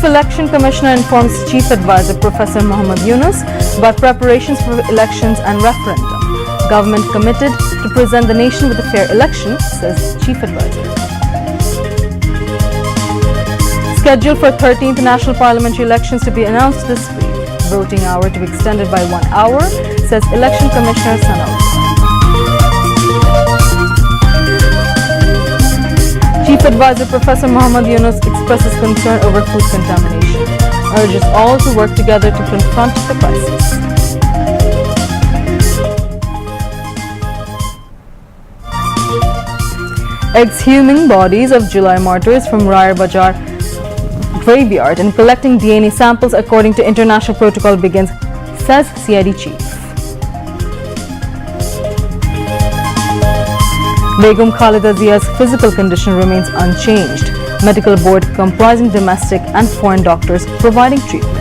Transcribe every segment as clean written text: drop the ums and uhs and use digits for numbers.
Chief Election Commissioner informs Chief Advisor Professor Muhammad Yunus about preparations for elections and referendum. Government committed to present the nation with a fair election, says Chief Advisor. Scheduled for 13th National Parliamentary Elections to be announced this week. Voting hour to be extended by 1 hour, says Election Commissioner Sanaul. Chief Advisor Professor Muhammad Yunus expresses concern over food contamination, urges all to work together to confront the crisis. Exhuming bodies of July martyrs from Raya Bajar graveyard and collecting DNA samples according to international protocol begins, says CID chief. Begum Khalida Zia's physical condition remains unchanged. Medical board comprising domestic and foreign doctors providing treatment.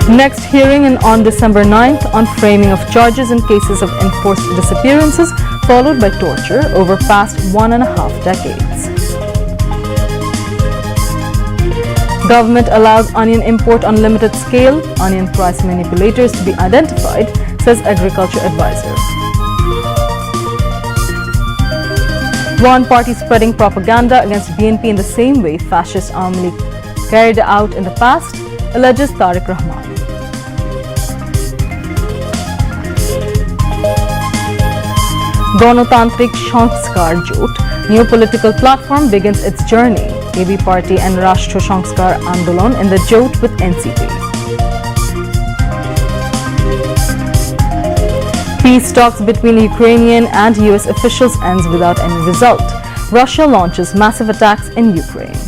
Next hearing on December 9th on framing of charges in cases of enforced disappearances followed by torture over past 1.5 decades. Government allows onion import on limited scale, onion price manipulators to be identified, says Agriculture Advisor. One party spreading propaganda against BNP in the same way fascist Army League carried out in the past, alleges Tariq Rahman. Ganotantrik Sanskar Jot, new political platform begins its journey. AB Party and Rashtra Sanskar Andolon in the Jot with NCP. Peace talks between Ukrainian and US officials ends without any result. Russia launches massive attacks in Ukraine.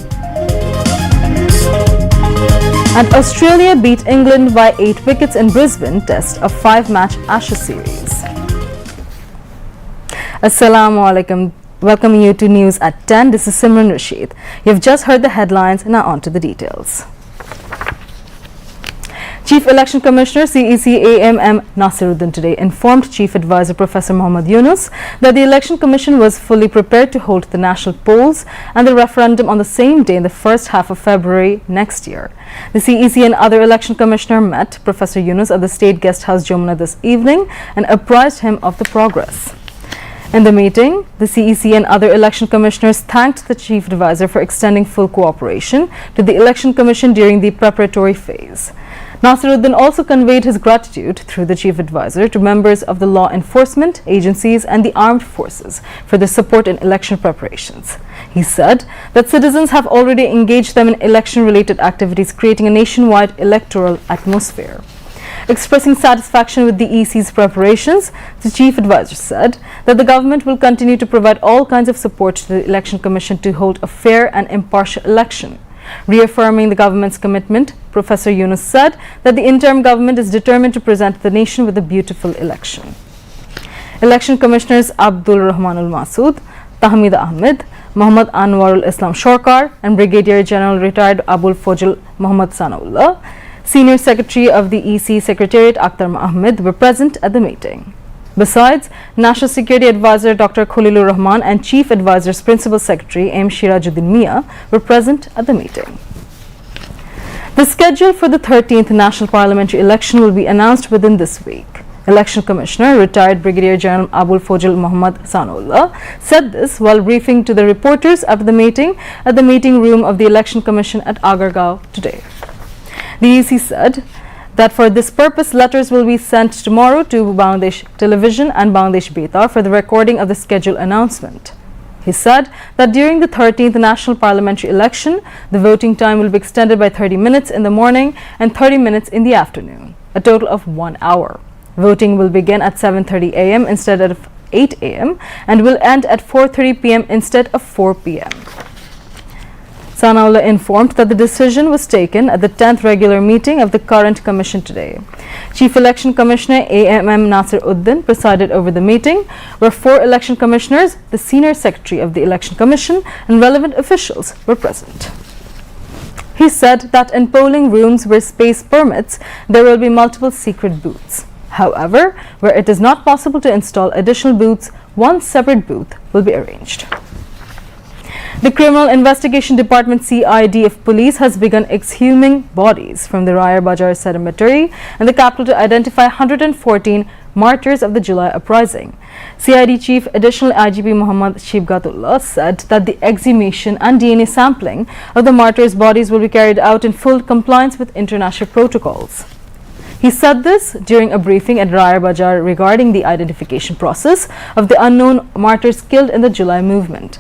And Australia beat England by 8 wickets in Brisbane Test, a 5-match Ashes series. Assalamu alaikum. Welcoming you to News at 10. This is Simran Rashid. You've just heard the headlines, now on to the details. Chief Election Commissioner CEC AMM Nasiruddin today informed Chief Advisor Professor Muhammad Yunus that the Election Commission was fully prepared to hold the national polls and the referendum on the same day in the first half of February next year. The CEC and other Election Commissioner met Professor Yunus at the State Guest House Jamuna this evening and apprised him of the progress. In the meeting, the CEC and other election commissioners thanked the Chief Advisor for extending full cooperation to the Election Commission during the preparatory phase. Nasiruddin also conveyed his gratitude through the Chief Advisor to members of the law enforcement agencies and the armed forces for their support in election preparations. He said that citizens have already engaged them in election-related activities, creating a nationwide electoral atmosphere. Expressing satisfaction with the EC's preparations, the Chief Advisor said that the government will continue to provide all kinds of support to the Election Commission to hold a fair and impartial election. Reaffirming the government's commitment, Professor Yunus said that the interim government is determined to present the nation with a beautiful election. Election Commissioners Abdul Rahman Al-Masood, Tahmid Ahmed, Muhammad Anwarul Islam Shorkar and Brigadier General Retired Abul Fojl Muhammad Sanaullah, Senior Secretary of the EC Secretariat Akhtar Ahmed were present at the meeting. Besides, National Security Advisor Dr. Khalilur Rahman and Chief Advisor's Principal Secretary M. Shirajuddin Mia were present at the meeting. The schedule for the 13th National Parliamentary Election will be announced within this week. Election Commissioner, retired Brigadier General Abul Fojl Muhammad Sanaullah, said this while briefing to the reporters after the meeting at the meeting room of the Election Commission at Agargaon today. The EC said that for this purpose, letters will be sent tomorrow to Bangladesh Television and Bangladesh Betar for the recording of the schedule announcement. He said that during the 13th National Parliamentary Election, the voting time will be extended by 30 minutes in the morning and 30 minutes in the afternoon, a total of 1 hour. Voting will begin at 7:30 a.m. instead of 8 a.m. and will end at 4:30 p.m. instead of 4 p.m. Sanaullah informed that the decision was taken at the 10th regular meeting of the current commission today. Chief Election Commissioner AMM Nasiruddin presided over the meeting, where 4 election commissioners, the Senior Secretary of the Election Commission, and relevant officials were present. He said that in polling rooms where space permits, there will be multiple secret booths. However, where it is not possible to install additional booths, one separate booth will be arranged. The Criminal Investigation Department CID of Police has begun exhuming bodies from the Raya Bajar cemetery in the capital to identify 114 martyrs of the July uprising. CID Chief Additional IGP Muhammad Shibgatullah said that the exhumation and DNA sampling of the martyrs' bodies will be carried out in full compliance with international protocols. He said this during a briefing at Raya Bajar regarding the identification process of the unknown martyrs killed in the July movement.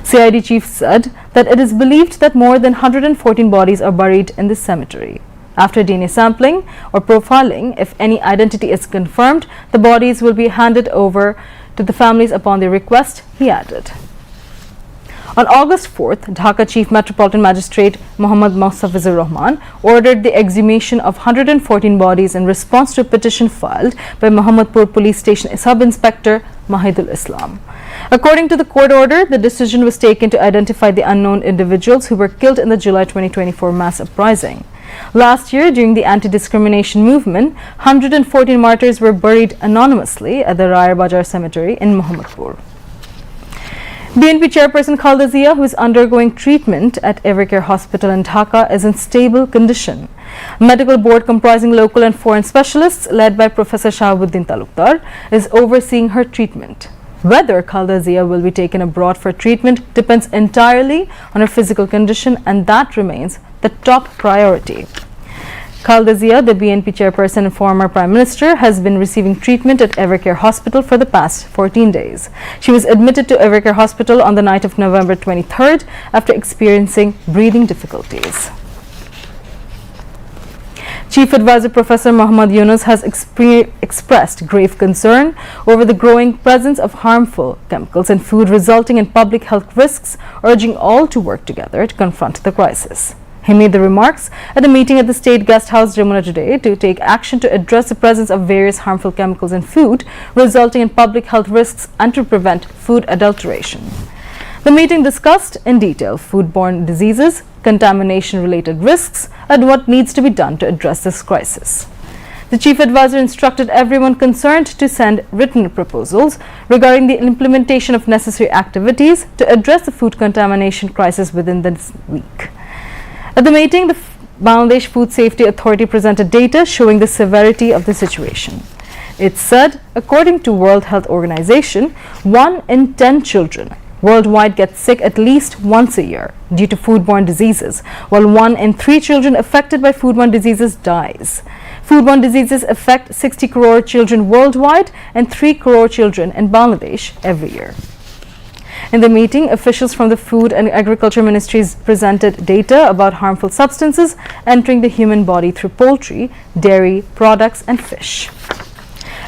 CID chief said that it is believed that more than 114 bodies are buried in this cemetery. After DNA sampling or profiling, if any identity is confirmed, the bodies will be handed over to the families upon their request, he added. On August 4th, Dhaka Chief Metropolitan Magistrate Muhammad Mustafizur Rahman ordered the exhumation of 114 bodies in response to a petition filed by Muhammadpur Police Station Sub-Inspector Mahidul Islam. According to the court order, the decision was taken to identify the unknown individuals who were killed in the July 2024 mass uprising. Last year, during the anti-discrimination movement, 114 martyrs were buried anonymously at the Raya Bajar cemetery in Muhammadpur. BNP Chairperson Khalda Zia, who is undergoing treatment at Evercare Hospital in Dhaka, is in stable condition. A medical board comprising local and foreign specialists, led by Professor Shahabuddin Talukdar, is overseeing her treatment. Whether Khalda Zia will be taken abroad for treatment depends entirely on her physical condition, and that remains the top priority. Khalda Zia, the BNP chairperson and former Prime Minister, has been receiving treatment at Evercare Hospital for the past 14 days. She was admitted to Evercare Hospital on the night of November 23rd after experiencing breathing difficulties. Chief Advisor Professor Muhammad Yunus has expressed grave concern over the growing presence of harmful chemicals in food, resulting in public health risks, urging all to work together to confront the crisis. He made the remarks at a meeting at the State Guest House, Jamuna today to take action to address the presence of various harmful chemicals in food, resulting in public health risks, and to prevent food adulteration. The meeting discussed in detail foodborne diseases, contamination-related risks, and what needs to be done to address this crisis. The Chief Advisor instructed everyone concerned to send written proposals regarding the implementation of necessary activities to address the food contamination crisis within this week. At the meeting, the Bangladesh Food Safety Authority presented data showing the severity of the situation. It said, according to World Health Organization, 1 in 10 children worldwide gets sick at least once a year due to foodborne diseases, while 1 in 3 children affected by foodborne diseases dies. Foodborne diseases affect 60 crore children worldwide and 3 crore children in Bangladesh every year. In the meeting, officials from the Food and Agriculture Ministries presented data about harmful substances entering the human body through poultry, dairy products, and fish.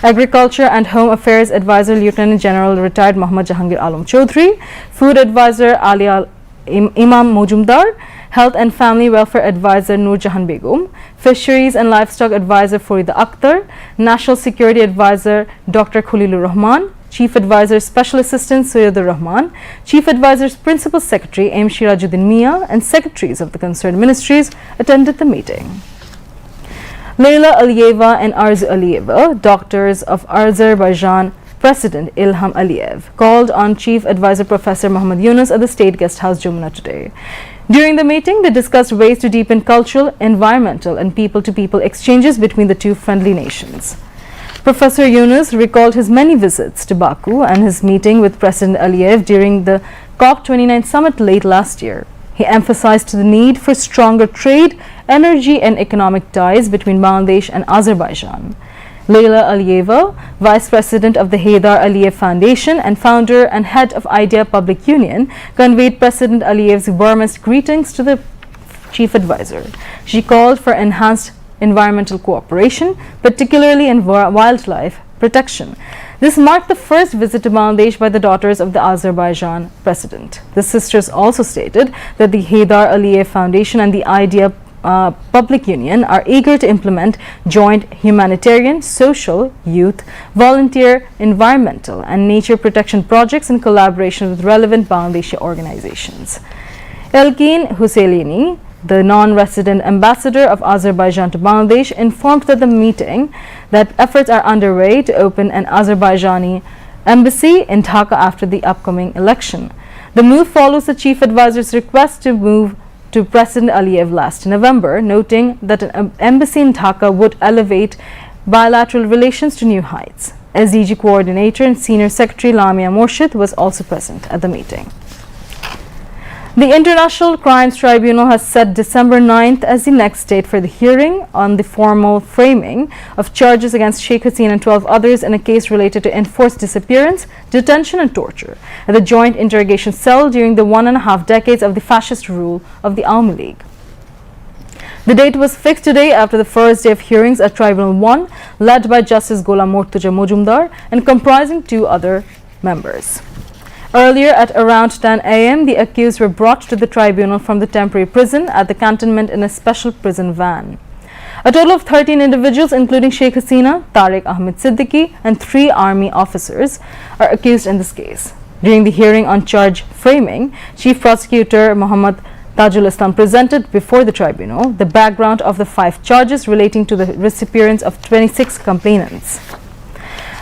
Agriculture and Home Affairs Advisor Lieutenant General Retired Muhammad Jahangir Alam Chaudhry, Food Advisor Imam Mojumdar, Health and Family Welfare Advisor Nur Jahan Begum, Fisheries and Livestock Advisor Farida Akhtar, National Security Advisor Dr. Khalilur Rahman, Chief Advisor Special Assistant Sayyidur Rahman, Chief Advisor's Principal Secretary M. Shirajuddin Mia, and secretaries of the concerned ministries attended the meeting. Leyla Aliyeva and Arzu Aliyeva, doctors of Azerbaijan President Ilham Aliyev, called on Chief Advisor Professor Muhammad Yunus at the State Guest House, Jamuna today. During the meeting, they discussed ways to deepen cultural, environmental, and people-to-people exchanges between the two friendly nations. Professor Yunus recalled his many visits to Baku and his meeting with President Aliyev during the COP29 summit late last year. He emphasized the need for stronger trade, energy, and economic ties between Bangladesh and Azerbaijan. Leyla Aliyeva, Vice President of the Haydar Aliyev Foundation and founder and head of Idea Public Union, conveyed President Aliyev's warmest greetings to the Chief Advisor. She called for enhanced environmental cooperation, particularly in wildlife protection. This marked the first visit to Bangladesh by the daughters of the Azerbaijan president. The sisters also stated that the Haydar Aliyev Foundation and the Idea Public Union are eager to implement joint humanitarian, social, youth, volunteer, environmental, and nature protection projects in collaboration with relevant Bangladeshi organizations. Elkin Husseini, the non-resident ambassador of Azerbaijan to Bangladesh, informed at the meeting that efforts are underway to open an Azerbaijani embassy in Dhaka after the upcoming election. The move follows the chief advisor's request to move to President Aliyev last November, noting that an embassy in Dhaka would elevate bilateral relations to new heights. SDG coordinator and senior secretary Lamia Morshid was also present at the meeting. The International Crimes Tribunal has set December 9th as the next date for the hearing on the formal framing of charges against Sheikh Hasina and 12 others in a case related to enforced disappearance, detention and torture at the joint interrogation cell during the 1.5 decades of the fascist rule of the Awami League. The date was fixed today after the first day of hearings at Tribunal 1, led by Justice Gholam Mortuja Mojumdar and comprising 2 other members. Earlier at around 10 a.m., the accused were brought to the tribunal from the temporary prison at the cantonment in a special prison van. A total of 13 individuals, including Sheikh Hasina, Tariq Ahmed Siddiqui, and 3 army officers, are accused in this case. During the hearing on charge framing, Chief Prosecutor Muhammad Tajul Islam presented before the tribunal the background of the 5 charges relating to the disappearance of 26 complainants.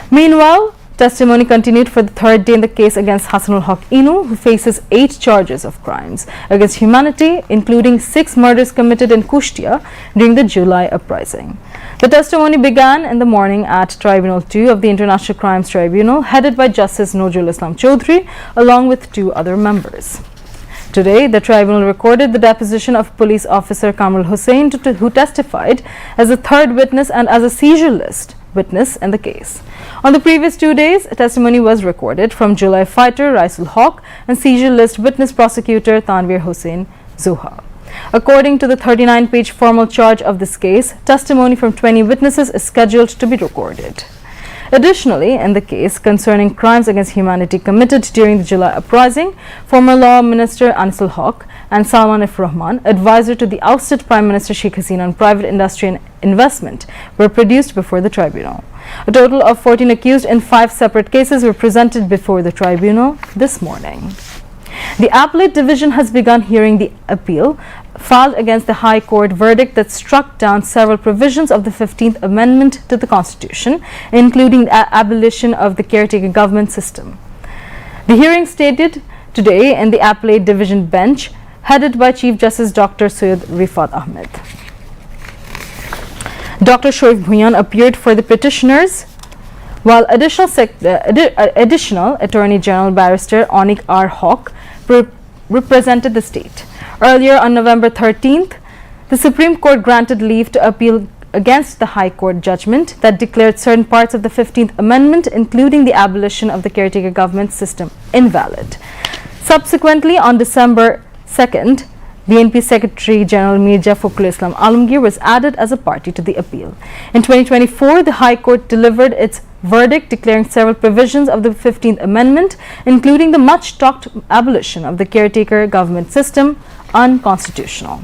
Meanwhile, testimony continued for the 3rd day in the case against Hasanul Haq Inu, who faces 8 charges of crimes against humanity, including 6 murders committed in Kushtia during the July uprising. The testimony began in the morning at Tribunal 2 of the International Crimes Tribunal, headed by Justice Nojul Islam Chaudhry, along with 2 other members. Today, the tribunal recorded the deposition of police officer Kamrul Hussain, who testified as a 3rd witness and as a seizure list witness in the case. On the previous 2 days, a testimony was recorded from July fighter Raisul Haq and seizure list witness prosecutor Tanvir Hussain Zuha. According to the 39-page formal charge of this case, testimony from 20 witnesses is scheduled to be recorded. Additionally, in the case concerning crimes against humanity committed during the July uprising, former Law Minister Anisul Haq and Salman F. Rahman, advisor to the ousted Prime Minister Sheikh Hasina on private industry and investment, were produced before the tribunal. A total of 14 accused in 5 separate cases were presented before the tribunal this morning. The Appellate Division has begun hearing the appeal filed against the High Court verdict that struck down several provisions of the 15th Amendment to the Constitution, including the abolition of the caretaker government system. The hearing stated today in the Appellate Division bench, headed by Chief Justice Dr. Syed Rifat Ahmed. Dr. Shoaib Bhuyan appeared for the petitioners, while additional Attorney General Barrister Onik R. Hawk represented the state. Earlier on November 13th, the Supreme Court granted leave to appeal against the High Court judgment that declared certain parts of the 15th Amendment, including the abolition of the caretaker government system, invalid. Subsequently, on December 2nd, BNP Secretary General Mirza Fakhrul Islam Alamgir was added as a party to the appeal. In 2024, the High Court delivered its verdict declaring several provisions of the 15th Amendment, including the much-talked abolition of the caretaker government system, unconstitutional.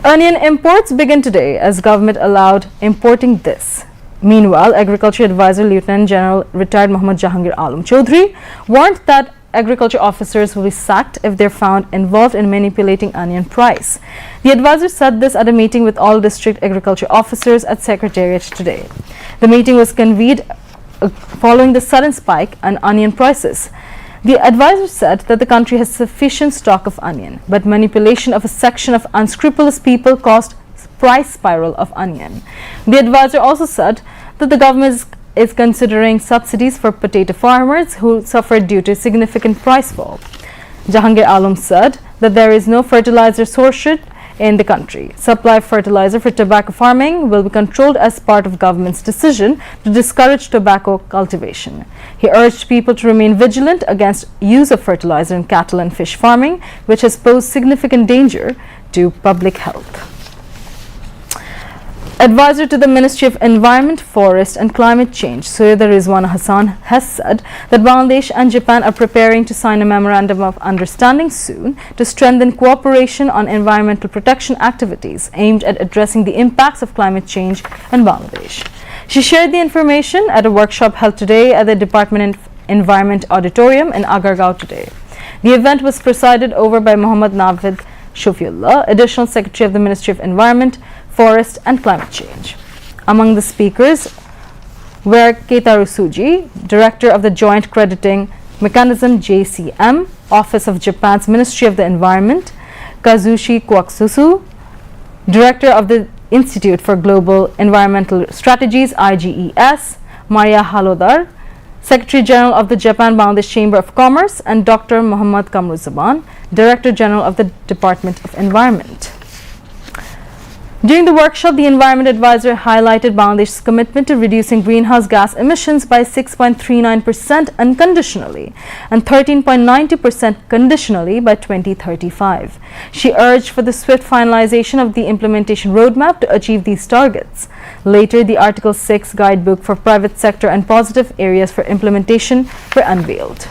Onion imports begin today as government allowed importing this. Meanwhile, Agriculture Advisor Lieutenant General retired Muhammad Jahangir Alam Chaudhry warned that agriculture officers will be sacked if they're found involved in manipulating onion price. The advisor said this at a meeting with all district agriculture officers at Secretariat today. The meeting was convened following the sudden spike in onion prices. The advisor said that the country has sufficient stock of onion, but manipulation of a section of unscrupulous people caused price spiral of onion. The advisor also said that the government is considering subsidies for potato farmers who suffered due to significant price fall. Jahangir Alam said that there is no fertilizer shortage in the country. Supply of fertilizer for tobacco farming will be controlled as part of government's decision to discourage tobacco cultivation. He urged people to remain vigilant against use of fertilizer in cattle and fish farming, which has posed significant danger to public health. Advisor to the Ministry of Environment, Forest and Climate Change, Syeda Rizwana Hassan, has said that Bangladesh and Japan are preparing to sign a memorandum of understanding soon to strengthen cooperation on environmental protection activities aimed at addressing the impacts of climate change in Bangladesh. She shared the information at a workshop held today at the Department of Environment Auditorium in Agargaon today. The event was presided over by Muhammad Navid Shofiullah, Additional Secretary of the Ministry of Environment, Forest and Climate Change. Among the speakers were Ketaru Suji, Director of the Joint Crediting Mechanism JCM, Office of Japan's Ministry of the Environment, Kazushi Kwaksusu, Director of the Institute for Global Environmental Strategies IGES, Maria Halodar, Secretary General of the Japan-Bangladesh Chamber of Commerce, and Dr. Muhammad Kamruzaman, Director General of the Department of Environment. During the workshop, the Environment Advisor highlighted Bangladesh's commitment to reducing greenhouse gas emissions by 6.39% unconditionally and 13.90% conditionally by 2035. She urged for the swift finalization of the implementation roadmap to achieve these targets. Later, the Article 6 guidebook for private sector and positive areas for implementation were unveiled.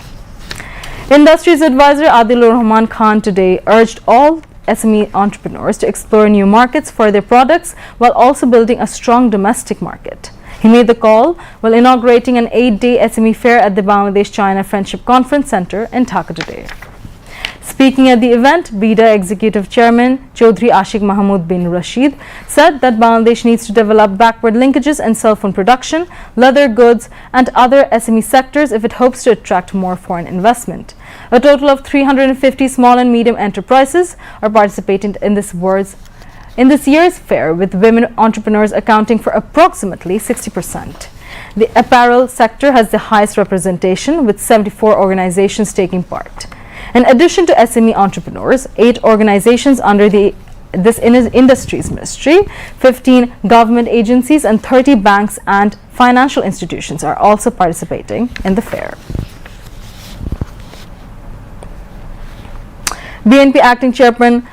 Industries Advisor Adilur Rahman Khan today urged all SME entrepreneurs to explore new markets for their products while also building a strong domestic market. He made the call while inaugurating an 8-day SME fair at the Bangladesh-China Friendship Conference Center in Dhaka today. Speaking at the event, BIDA Executive Chairman Chaudhry Ashik Mahmood bin Rashid said that Bangladesh needs to develop backward linkages in cell phone production, leather goods and other SME sectors if it hopes to attract more foreign investment. A total of 350 small and medium enterprises are participating in this year's fair, with women entrepreneurs accounting for approximately 60%. The apparel sector has the highest representation, with 74 organizations taking part. In addition to SME entrepreneurs, 8 organizations under this industries ministry, 15 government agencies and 30 banks and financial institutions are also participating in the fair. BNP acting chairman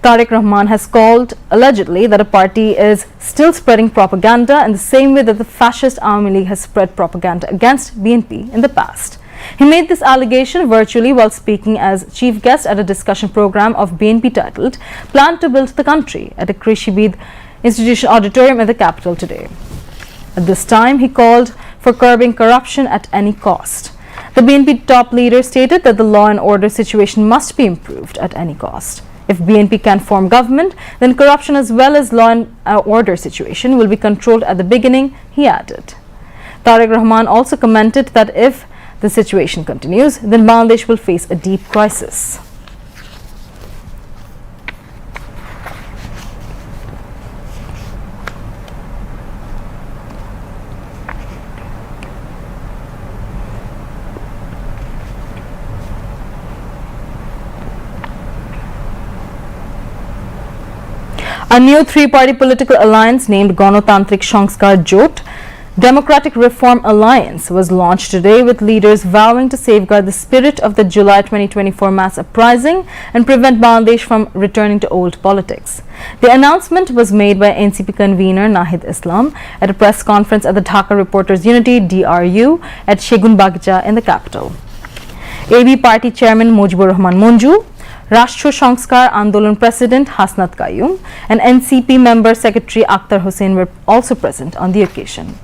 Tariq Rahman has called allegedly that a party is still spreading propaganda in the same way that the fascist Awami League has spread propaganda against BNP in the past. He made this allegation virtually while speaking as chief guest at a discussion program of BNP titled Plan to Build the Country at a Krishibid Institution auditorium in the capital today. At this time, he called for curbing corruption at any cost. The BNP top leader stated that the law and order situation must be improved at any cost. If BNP can form government, then corruption as well as law and order situation will be controlled at the beginning, he added. Tariq Rahman also commented that if the situation continues, then Bangladesh will face a deep crisis. A new three-party political alliance named Ganotantrik Sanskar Jot Democratic Reform Alliance was launched today, with leaders vowing to safeguard the spirit of the July 2024 mass uprising and prevent Bangladesh from returning to old politics. The announcement was made by NCP convener Nahid Islam at a press conference at the Dhaka Reporters Unity DRU at Segunbagcha in the capital. AB Party Chairman Mujibur Rahman Monju, Rashtra Sanskar Andolon President Hasnat Qayyum and NCP Member Secretary Akhtar Hussain were also present on the occasion.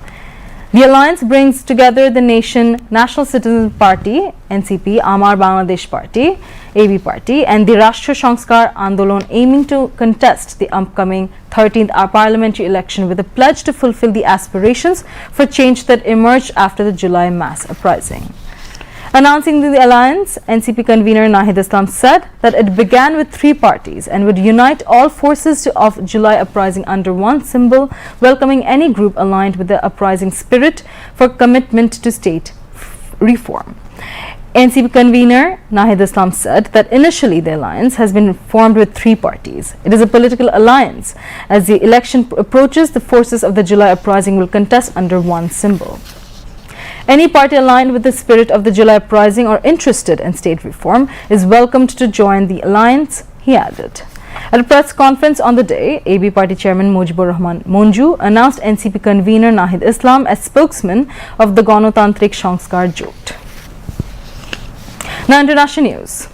The alliance brings together the National Citizen Party, NCP, Amar Bangladesh Party, AB Party, and the Rashtra Sanskar Andolon, aiming to contest the upcoming 13th parliamentary election with a pledge to fulfill the aspirations for change that emerged after the July mass uprising. Announcing the alliance, NCP convener Nahid Islam said that it began with 3 parties and would unite all forces of July uprising under one symbol, welcoming any group aligned with the uprising spirit for commitment to state reform. NCP convener Nahid Islam said that initially the alliance has been formed with 3 parties. It is a political alliance. As the election approaches, the forces of the July uprising will contest under one symbol. Any party aligned with the spirit of the July uprising or interested in state reform is welcomed to join the alliance, he added. At a press conference on the day, AB Party Chairman Mujibur Rahman Monju announced NCP convener Nahid Islam as spokesman of the Ganotantrik Sanskar Jot. Now, international news.